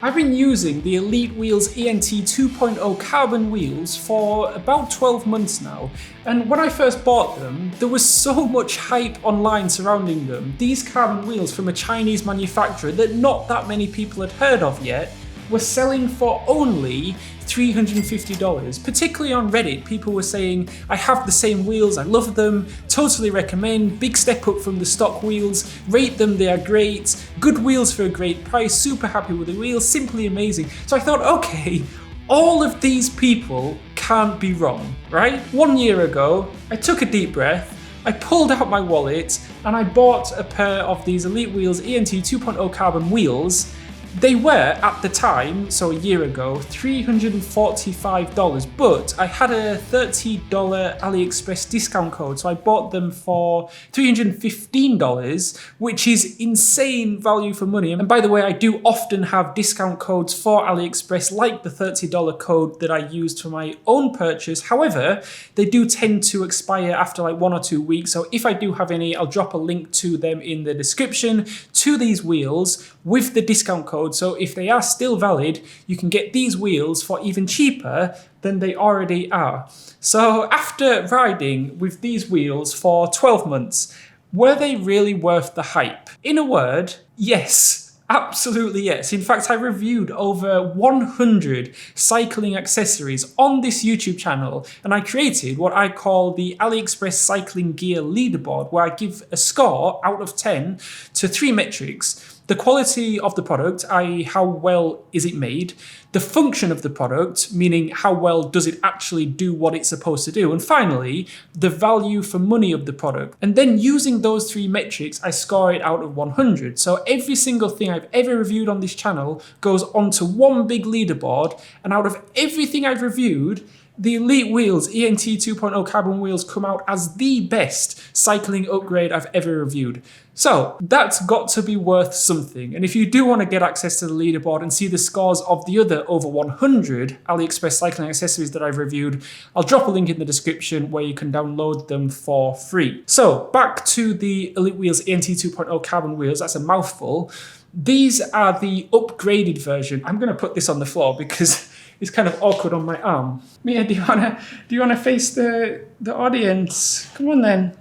I've been using the Elitewheels ENT 2.0 carbon wheels for about 12 months now, and when I first bought them, there was so much hype online surrounding them. These carbon wheels from a Chinese manufacturer that not that many people had heard of yet were selling for only $350. Particularly on Reddit, people were saying, I have the same wheels, I love them, totally recommend, big step up from the stock wheels, rate them, they are great, good wheels for a great price, super happy with the wheels, simply amazing. So I thought, okay, all of these people can't be wrong, right? 1 year ago, I took a deep breath, I pulled out my wallet, and I bought a pair of these Elitewheels ENT 2.0 carbon wheels. They were, at the time, so a year ago, $345, but I had a $30 AliExpress discount code, so I bought them for $315, which is insane value for money. And by the way, I do often have discount codes for AliExpress, like the $30 code that I used for my own purchase. However, they do tend to expire after like 1 or 2 weeks, so if I do have any, I'll drop a link to them in the description to these wheels with the discount code. So if they are still valid, you can get these wheels for even cheaper than they already are. So after riding with these wheels for 12 months, were they really worth the hype? In a word, yes. Absolutely yes. In fact, I reviewed over 100 cycling accessories on this YouTube channel, and I created what I call the AliExpress Cycling Gear Leaderboard, where I give a score out of 10 to 3 metrics. The quality of the product, i.e. how well is it made, the function of the product, meaning how well does it actually do what it's supposed to do, and finally, the value for money of the product. And then using those 3 metrics, I score it out of 100. So every single thing I've ever reviewed on this channel goes onto one big leaderboard, and out of everything I've reviewed, the Elitewheels ENT 2.0 carbon wheels come out as the best cycling upgrade I've ever reviewed. So that's got to be worth something. And if you do want to get access to the leaderboard and see the scores of the other over 100 AliExpress cycling accessories that I've reviewed, I'll drop a link in the description where you can download them for free. So back to the Elitewheels ENT 2.0 carbon wheels, that's a mouthful. These are the upgraded version. I'm going to put this on the floor because it's kind of awkward on my arm. Mia, do you wanna face the audience? Come on then.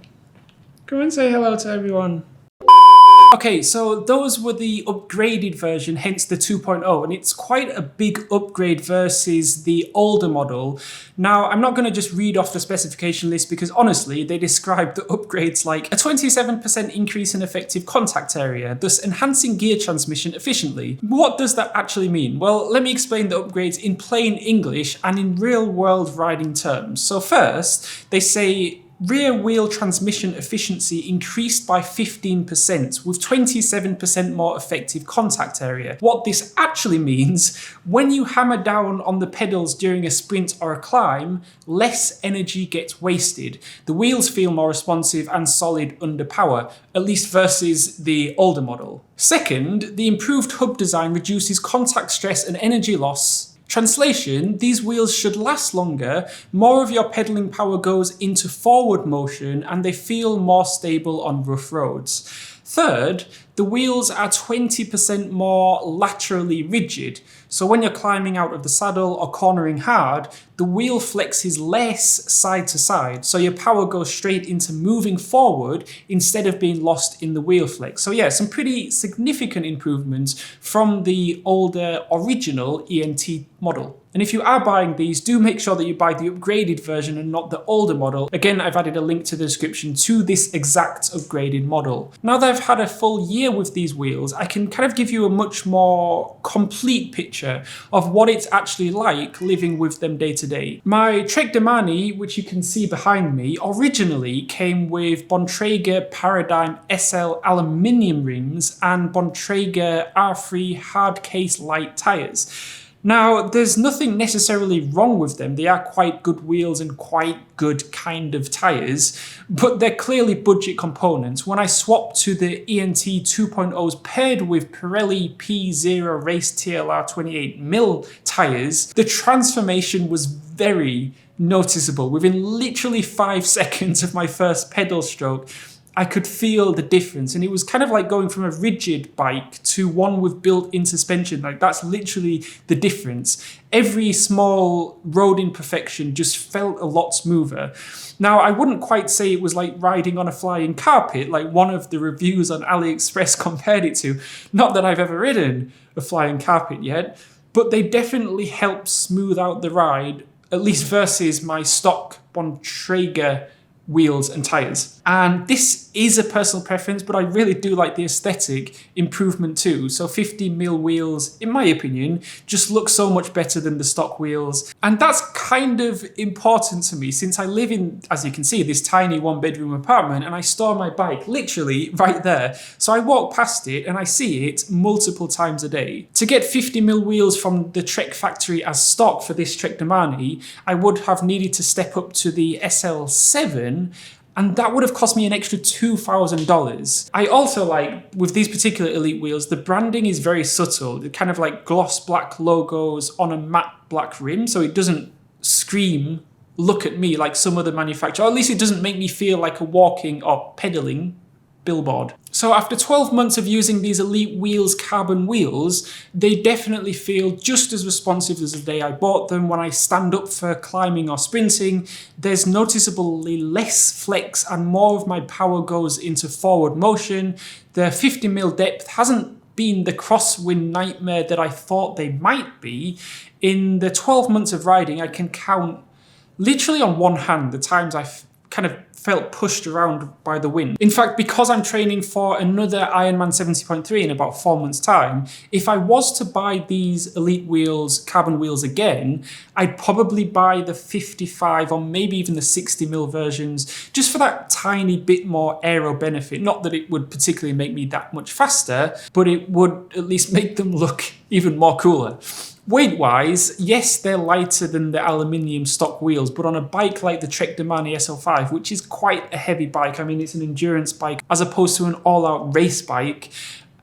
Come and say hello to everyone. Okay, so those were the upgraded version, hence the 2.0, and it's quite a big upgrade versus the older model. Now, I'm not going to just read off the specification list because honestly, they describe the upgrades like a 27% increase in effective contact area, thus enhancing gear transmission efficiently. What does that actually mean? Well, let me explain the upgrades in plain English and in real-world riding terms. So first, they say rear wheel transmission efficiency increased by 15% with 27% more effective contact area. What this actually means, when you hammer down on the pedals during a sprint or a climb, less energy gets wasted. The wheels feel more responsive and solid under power, at least versus the older model. Second, the improved hub design reduces contact stress and energy loss. Translation, these wheels should last longer, more of your pedaling power goes into forward motion, and they feel more stable on rough roads. Third, the wheels are 20% more laterally rigid. So when you're climbing out of the saddle or cornering hard, the wheel flexes less side to side. So your power goes straight into moving forward instead of being lost in the wheel flex. So yeah, some pretty significant improvements from the older original ENT model. And if you are buying these, do make sure that you buy the upgraded version and not the older model. Again, I've added a link to the description to this exact upgraded model. Now that I've had a full year with these wheels, I can kind of give you a much more complete picture of what it's actually like living with them day to day. My Trek Demani, which you can see behind me, originally came with Bontrager Paradigm SL aluminium rims and Bontrager R3 hard case light tires. Now, there's nothing necessarily wrong with them. They are quite good wheels and quite good kind of tyres, but they're clearly budget components. When I swapped to the ENT 2.0s paired with Pirelli P0 Race TLR 28mm tyres, the transformation was very noticeable. Within literally 5 seconds of my first pedal stroke, I could feel the difference. And it was kind of like going from a rigid bike to one with built-in suspension. Like, that's literally the difference. Every small road imperfection just felt a lot smoother. Now, I wouldn't quite say it was like riding on a flying carpet, like one of the reviews on AliExpress compared it to. Not that I've ever ridden a flying carpet yet, but they definitely help smooth out the ride, at least versus my stock Bontrager wheels and tyres. And this is a personal preference, but I really do like the aesthetic improvement too. So 50mm wheels, in my opinion, just look so much better than the stock wheels. And that's kind of important to me since I live in, as you can see, this tiny 1-bedroom apartment, and I store my bike literally right there. So I walk past it and I see it multiple times a day. To get 50mm wheels from the Trek factory as stock for this Trek Domani, I would have needed to step up to the SL7, and that would have cost me an extra $2,000. I also like, with these particular Elite wheels, the branding is very subtle. They're kind of like gloss black logos on a matte black rim, so it doesn't scream, look at me, like some other manufacturer. Or at least it doesn't make me feel like a walking or pedaling billboard. So after 12 months of using these Elitewheels carbon wheels, they definitely feel just as responsive as the day I bought them. When I stand up for climbing or sprinting, there's noticeably less flex and more of my power goes into forward motion. The 50mm depth hasn't been the crosswind nightmare that I thought they might be. In the 12 months of riding, I can count literally on one hand the times I've kind of felt pushed around by the wind. In fact, because I'm training for another Ironman 70.3 in about 4 months' time, if I was to buy these Elitewheels carbon wheels again, I'd probably buy the 55 or maybe even the 60mm versions, just for that tiny bit more aero benefit. Not that it would particularly make me that much faster, but it would at least make them look even more cooler. Weight-wise, yes, they're lighter than the aluminium stock wheels, but on a bike like the Trek Domani SL5, which is quite a heavy bike, I mean, it's an endurance bike, as opposed to an all-out race bike,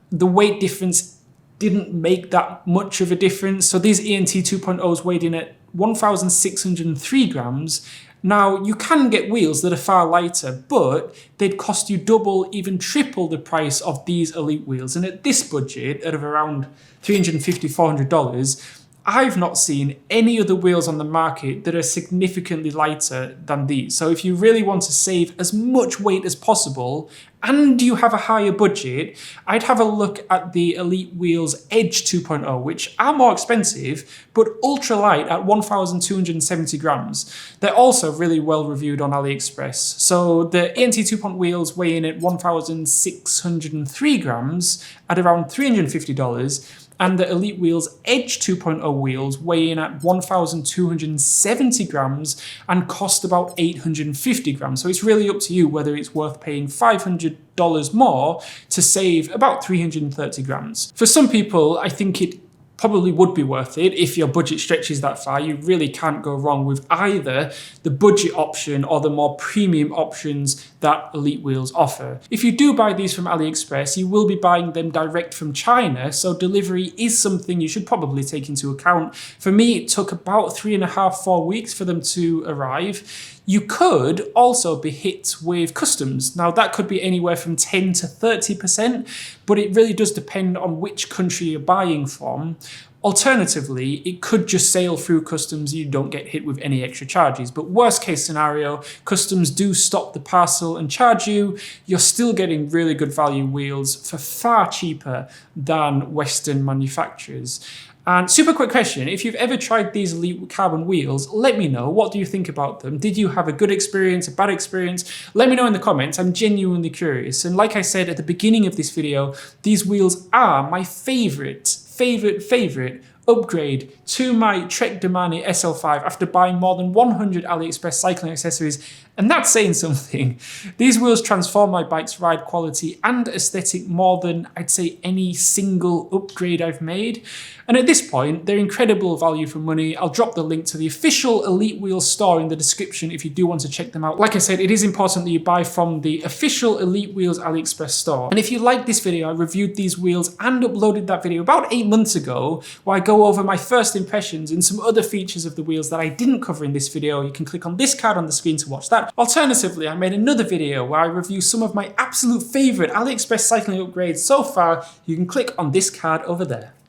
the weight difference didn't make that much of a difference. So these ENT 2.0s weighed in at 1,603 grams. Now, you can get wheels that are far lighter, but they'd cost you double, even triple the price of these Elite wheels. And at this budget, at around $350, $400, I've not seen any other wheels on the market that are significantly lighter than these. So if you really want to save as much weight as possible and you have a higher budget, I'd have a look at the Elitewheels Edge 2.0, which are more expensive, but ultra light at 1,270 grams. They're also really well reviewed on AliExpress. So the ENT 2.0 wheels weigh in at 1,603 grams at around $350. And the Elitewheels Edge 2.0 wheels weigh in at 1,270 grams and cost about 850 grams. So it's really up to you whether it's worth paying $500 more to save about 330 grams. For some people, I think it probably would be worth it if your budget stretches that far. You really can't go wrong with either the budget option or the more premium options that Elitewheels offer. If you do buy these from AliExpress, you will be buying them direct from China, so delivery is something you should probably take into account. For me, it took about 3.5 to 4 weeks for them to arrive. You could also be hit with customs. Now, that could be anywhere from 10 to 30%, but it really does depend on which country you're buying from. Alternatively, it could just sail through customs, you don't get hit with any extra charges. But worst case scenario, customs do stop the parcel and charge you. You're still getting really good value wheels for far cheaper than Western manufacturers. And super quick question, if you've ever tried these Elite carbon wheels, let me know. What do you think about them? Did you have a good experience, a bad experience? Let me know in the comments. I'm genuinely curious. And like I said at the beginning of this video, these wheels are my favorite upgrade to my Trek Domani SL5 after buying more than 100 AliExpress cycling accessories, and that's saying something. These wheels transform my bike's ride quality and aesthetic more than I'd say any single upgrade I've made. And at this point, they're incredible value for money. I'll drop the link to the official Elitewheels store in the description if you do want to check them out. Like I said, it is important that you buy from the official Elitewheels AliExpress store. And if you like this video, I reviewed these wheels and uploaded that video about 8 months ago, where I go go over my first impressions and some other features of the wheels that I didn't cover in this video, you can click on this card on the screen to watch that. Alternatively, I made another video where I review some of my absolute favourite AliExpress cycling upgrades so far. You can click on this card over there.